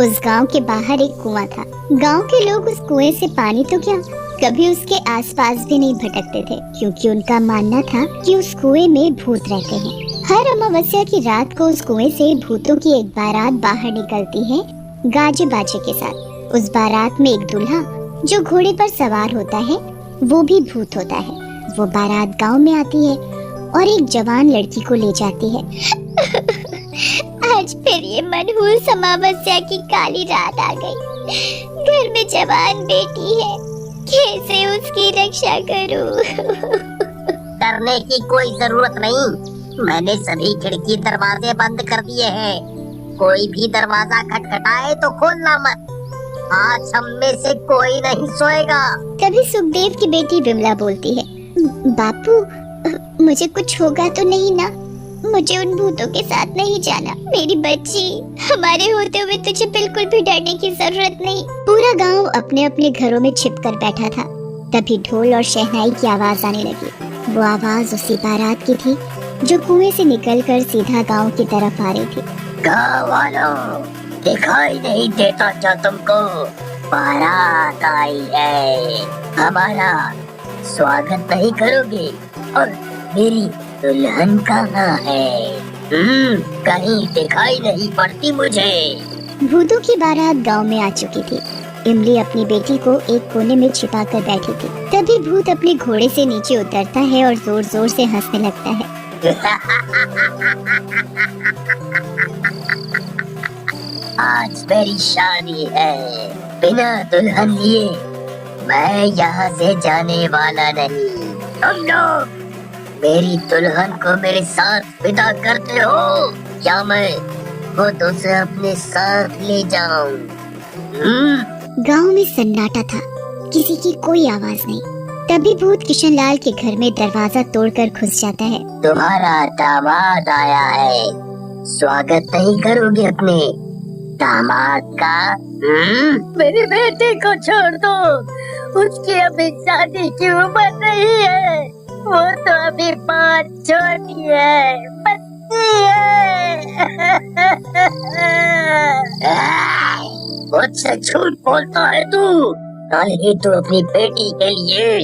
उस गांव के बाहर एक कुआं था। गांव के लोग उस कुएं से पानी तो क्या, कभी उसके आसपास भी नहीं भटकते थे, क्योंकि उनका मानना था कि उस कुएं में भूत रहते हैं। हर अमावस्या की रात को उस कुएं से भूतों की एक बारात बाहर निकलती है, गाजे बाजे के साथ। उस बारात में एक दूल्हा जो घोड़े पर सवार होता है, वो भी भूत होता है। वो बारात गांव में आती है और एक जवान लड़की को ले जाती है। आज फिर ये मनहूस अमावस्या की काली रात आ गई। घर में जवान बेटी है, कैसे उसकी रक्षा करूं? डरने की कोई जरूरत नहीं। मैंने सभी खिड़की दरवाजे बंद कर दिए हैं। कोई भी दरवाजा खटखटाए तो खोलना मत। आज हम में से कोई नहीं सोएगा। तभी सुखदेव की बेटी विमला बोलती है, बापू मुझे कुछ होगा तो नहीं ना? मुझे उन भूतों के साथ नहीं जाना। मेरी बच्ची, हमारे होते हुए तुझे बिल्कुल भी डरने की जरूरत नहीं। पूरा गांव अपने अपने घरों में छिपकर बैठा था। तभी ढोल और शहनाई की आवाज आने लगी। वो आवाज उसी बारात की थी जो कुएं से निकलकर सीधा गांव की तरफ आ रही थी। गाँव वालों, दिखाई नहीं देता क्या तुमको? बारात आई है। हमारा स्वागत नहीं करोगे? और मेरी दुल्हन कहाँ है? कहीं दिखाई नहीं पड़ती मुझे। भूतों की बारात गांव में आ चुकी थी। इमली अपनी बेटी को एक कोने में छिपा कर बैठी थी। तभी भूत अपने घोड़े से नीचे उतरता है और जोर जोर से हंसने लगता है। आज मेरी शादी है। बिना दुल्हन लिए मैं यहाँ से जाने वाला नहीं। तुम लोग मेरी दुल्हन को मेरे साथ विदा करते हो या मैं खुद उसे अपने साथ ले जाऊं? गांव में सन्नाटा था, किसी की कोई आवाज नहीं। तभी भूत किशनलाल के घर में दरवाजा तोड़कर घुस जाता है। तुम्हारा दामाद आया है। स्वागत नहीं करोगे अपने दामाद का? मेरी बेटी को छोड़ दो। उसकी अभी शादी की उम्र नहीं है। वो तो अभी 5 छोटी है, बच्ची है। मुझसे झूठ बोलता है तू। कल ही तू अपनी बेटी के लिए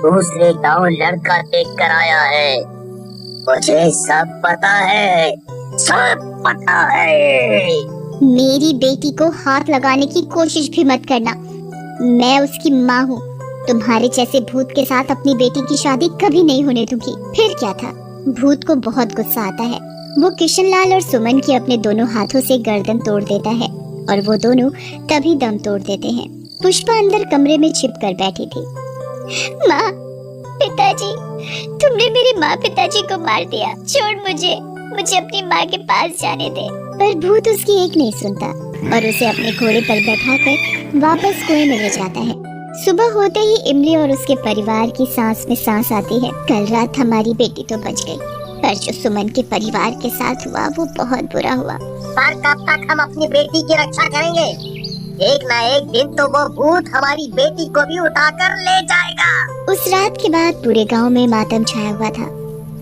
दूसरे गांव लड़का देख कर आया है। मुझे सब पता है, सब पता है। मेरी बेटी को हाथ लगाने की कोशिश भी मत करना। मैं उसकी माँ हूँ। तुम्हारे जैसे भूत के साथ अपनी बेटी की शादी कभी नहीं होने दूंगी। फिर क्या था, भूत को बहुत गुस्सा आता है। वो किशनलाल और सुमन की अपने दोनों हाथों से गर्दन तोड़ देता है और वो दोनों तभी दम तोड़ देते हैं। पुष्पा अंदर कमरे में छिपकर बैठी थी। माँ, पिताजी, तुमने मेरे माँ पिताजी को मार दिया। छोड़ मुझे अपनी माँ के पास जाने दे। पर भूत उसकी एक नहीं सुनता और उसे अपने घोड़े पर बैठाकर वापस कुएं में ले जाता है। सुबह होते ही इमली और उसके परिवार की सांस में सांस आती है। कल रात हमारी बेटी तो बच गई, पर जो सुमन के परिवार के साथ हुआ वो बहुत बुरा हुआ। पर कब तक हम अपनी बेटी की रक्षा करेंगे? एक ना एक दिन तो वो भूत हमारी बेटी को भी उठाकर ले जाएगा। उस रात के बाद पूरे गांव में मातम छाया हुआ था।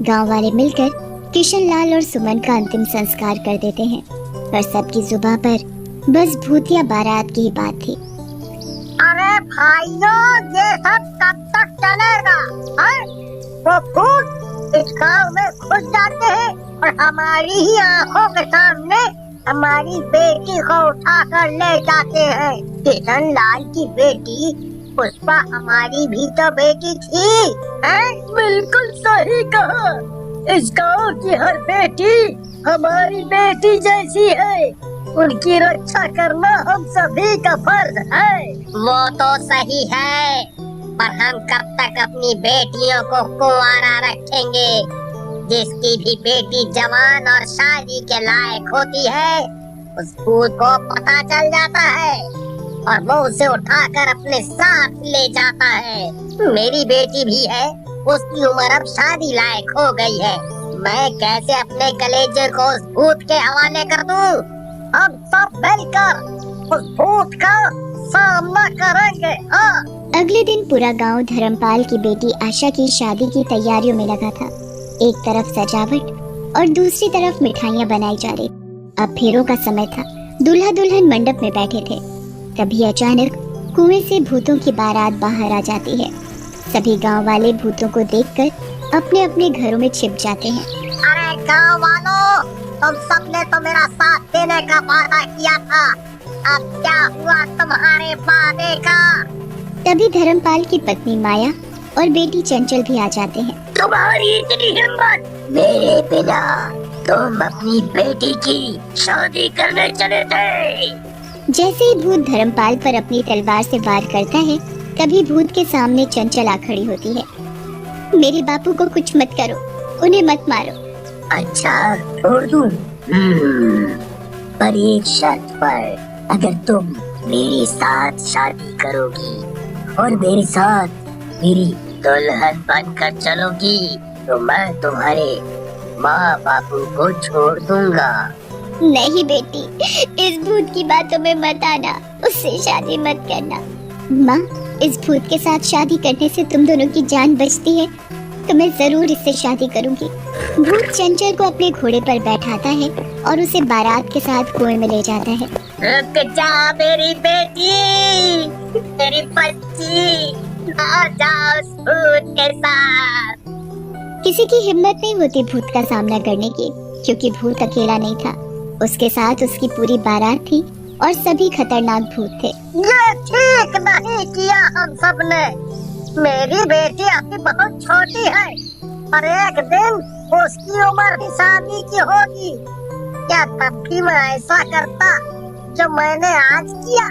गांव वाले मिलकर किशनलाल और सुमन का अंतिम संस्कार कर देते हैं, पर सबकी जुबान पर बस भूतिया बारात की ही बात थी। अरे भाइयों, ये सब कब तक चलेगा? वो भूत इस गांव में घुस जाते हैं और हमारी ही आंखों के सामने हमारी बेटी को उठाकर ले जाते हैं। किशनलाल की बेटी पुष्पा हमारी भी तो बेटी थी, है? बिल्कुल सही कहा। इस गांव की हर बेटी हमारी बेटी जैसी है। उनकी रक्षा करना हम सभी का फर्ज है। वो तो सही है, पर हम कब तक अपनी बेटियों को कुंवारा रखेंगे? जिसकी भी बेटी जवान और शादी के लायक होती है, उस भूत को पता चल जाता है और वो उसे उठाकर अपने साथ ले जाता है। मेरी बेटी भी है, उसकी उम्र अब शादी लायक हो गई है। मैं कैसे अपने कलेजे को उस भूत के हवाले कर दूं? हम सब मिलकर उस भूत का सामना करेंगे। अगले दिन पूरा गांव धर्मपाल की बेटी आशा की शादी की तैयारियों में लगा था। एक तरफ सजावट और दूसरी तरफ मिठाइयाँ बनाई जा रही। अब फेरों का समय था। दूल्हा दुल्हन मंडप में बैठे थे। तभी अचानक कुएं से भूतों की बारात बाहर आ जाती है। सभी गांव वाले भूतों को देखकर अपने अपने घरों में छिप जाते हैं। अरे गाँव वालों, तुम सबने तो मेरा साथ देने का वादा किया था, अब क्या हुआ तुम्हारे वादे का? तभी धर्मपाल की पत्नी माया और बेटी चंचल भी आ जाते हैं। तुम्हारी इतनी हिम्मत, मेरे बिना तुम अपनी बेटी की शादी करने चले थे? जैसे ही भूत धर्मपाल पर अपनी तलवार से वार करता है, तभी भूत के सामने चंचल आ खड़ी होती है। मेरे बापू को कुछ मत करो, उन्हें मत मारो। अच्छा, छोड़ दूं? पर एक शर्त पर, अगर तुम मेरे साथ शादी करोगी और मेरे साथ मेरी दुल्हन बनकर चलोगी, तो मैं तुम्हारे माँ बापू को छोड़ दूंगा। नहीं बेटी, इस भूत की बातों में मत आना, उससे शादी मत करना। माँ, इस भूत के साथ शादी करने से तुम दोनों की जान बचती है, तो मैं जरूर इससे शादी करूंगी। भूत चंचल को अपने घोड़े पर बैठाता है और उसे बारात के साथ कुएं में ले जाता है। रुक जा मेरी बेटी, मेरी बच्ची, ना जा उस भूत के साथ। किसी की हिम्मत नहीं होती भूत का सामना करने की, क्योंकि भूत अकेला नहीं था, उसके साथ उसकी पूरी बारात थी और सभी खतरनाक भूत थे। ये ठीक नहीं किया हम सब ने। मेरी बेटी अभी बहुत छोटी है और एक दिन उसकी उम्र भी शादी की होगी। क्या तब भी मैं ऐसा करता जो मैंने आज किया?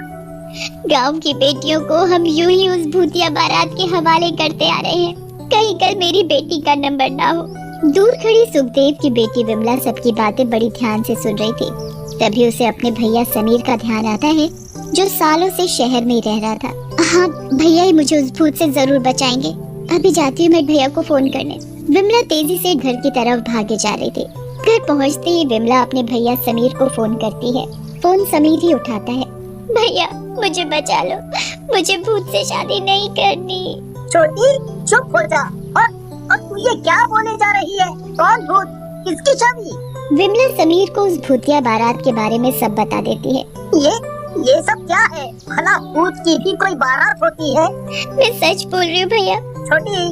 गांव की बेटियों को हम यूं ही उस भूतिया बारात के हवाले करते आ रहे हैं, कहीं कल मेरी बेटी का नंबर ना हो। दूर खड़ी सुखदेव की बेटी विमला सबकी बातें बड़ी ध्यान से सुन रही थी। तभी उसे अपने भैया समीर का ध्यान आता है, जो सालों से शहर में ही रह रहा था। हाँ, भैया ही मुझे उस भूत से जरूर बचाएंगे। अभी जाती हूँ मैं भैया को फोन करने। विमला तेजी से घर की तरफ भागे जा रही थी। घर पहुँचते ही विमला अपने भैया समीर को फोन करती है। फोन समीर ही उठाता है। भैया, मुझे बचा लो, मुझे भूत से शादी नहीं करनी। छोटी, चुप हो जा। और तू ये क्या बोले जा रही है? कौन भूत? किसकी शादी? विमला समीर को उस भूतिया बारात के बारे में सब बता देती है। ये सब क्या है? भला भूत की भी कोई बारात होती है? मैं सच बोल रही हूँ भैया। छोटी,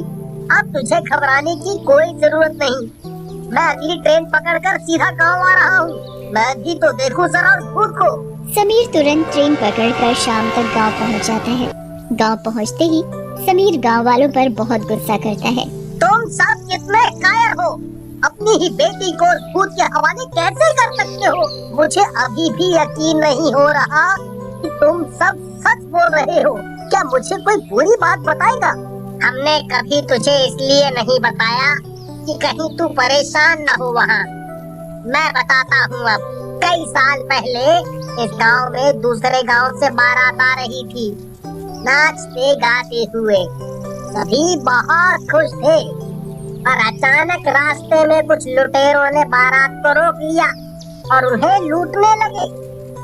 अब तुझे घबराने की कोई जरूरत नहीं। मैं अगली ट्रेन पकड़कर सीधा गांव आ रहा हूँ। मैं भी तो देखूं जरा उस भूत को। समीर तुरंत ट्रेन पकड़कर शाम तक गांव पहुंच जाता है। गांव पहुंचते ही समीर गांव वालों पर बहुत गुस्सा करता है। तुम सब कितने कायर हो? अपनी ही बेटी को भूत के हवाले कैसे कर सकते हो? मुझे अभी भी यकीन नहीं हो रहा कि तुम सब सच बोल रहे हो। क्या मुझे कोई बुरी बात बताएगा? हमने कभी तुझे इसलिए नहीं बताया कि कहीं तू परेशान न हो वहाँ। मैं बताता हूँ अब। कई साल पहले इस गांव में दूसरे गांव से बारात आ रही थी। नाचते गाते हुए सभी बहुत खुश थे, पर अचानक रास्ते में कुछ लुटेरों ने बारात को रोक लिया और उन्हें लूटने लगे।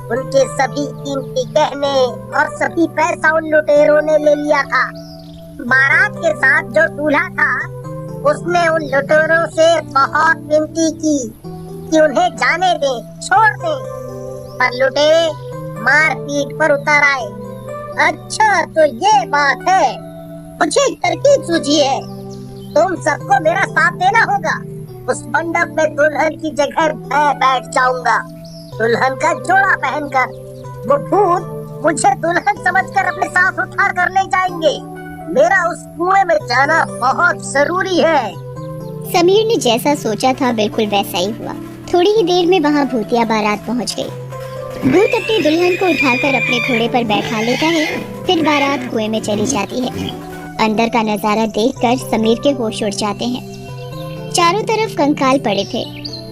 उनके सभी कीमती गहने और सभी पैसा उन लुटेरों ने ले लिया था। बारात के साथ जो दूल्हा था, उसने उन लुटेरों से बहुत विनती की कि उन्हें जाने दे, छोड़ दे, पर लुटेरे मार पीट पर उतर आए। अच्छा, तो ये बात है। मुझे तरकीब सूझी है। तुम सबको मेरा साथ देना होगा। उस मंडप में दुल्हन की जगह मैं बैठ जाऊंगा, दुल्हन का जोड़ा पहनकर। वो भूत मुझे दुल्हन समझकर अपने साथ उठा कर ले जाएंगे। मेरा उस कुएं में जाना बहुत जरूरी है। समीर ने जैसा सोचा था बिल्कुल वैसा ही हुआ। थोड़ी ही देर में वहाँ भूतिया बारात पहुँच गई। भूत अपनी दुल्हन को उठाकर अपने घोड़े पर बैठा लेता है, फिर बारात कुएं में चली जाती है। अंदर का नजारा देखकर समीर के होश उड़ जाते हैं। चारों तरफ कंकाल पड़े थे।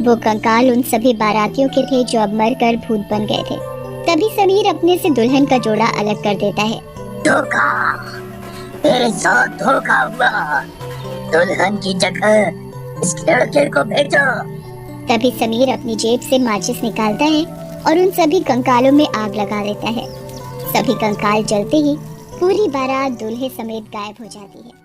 वो कंकाल उन सभी बारातियों के थे जो अब मरकर भूत बन गए थे। तभी समीर अपने से दुल्हन का जोड़ा अलग कर देता है। धोखा, तेरे साथ धोखा हुआ। दुल्हन की जगह इस लड़के को भेजो। तभी समीर अपनी जेब से माचिस निकालता है और उन सभी कंकालों में आग लगा देता है। सभी कंकाल जलते ही पूरी बारात दूल्हे समेत गायब हो जाती है।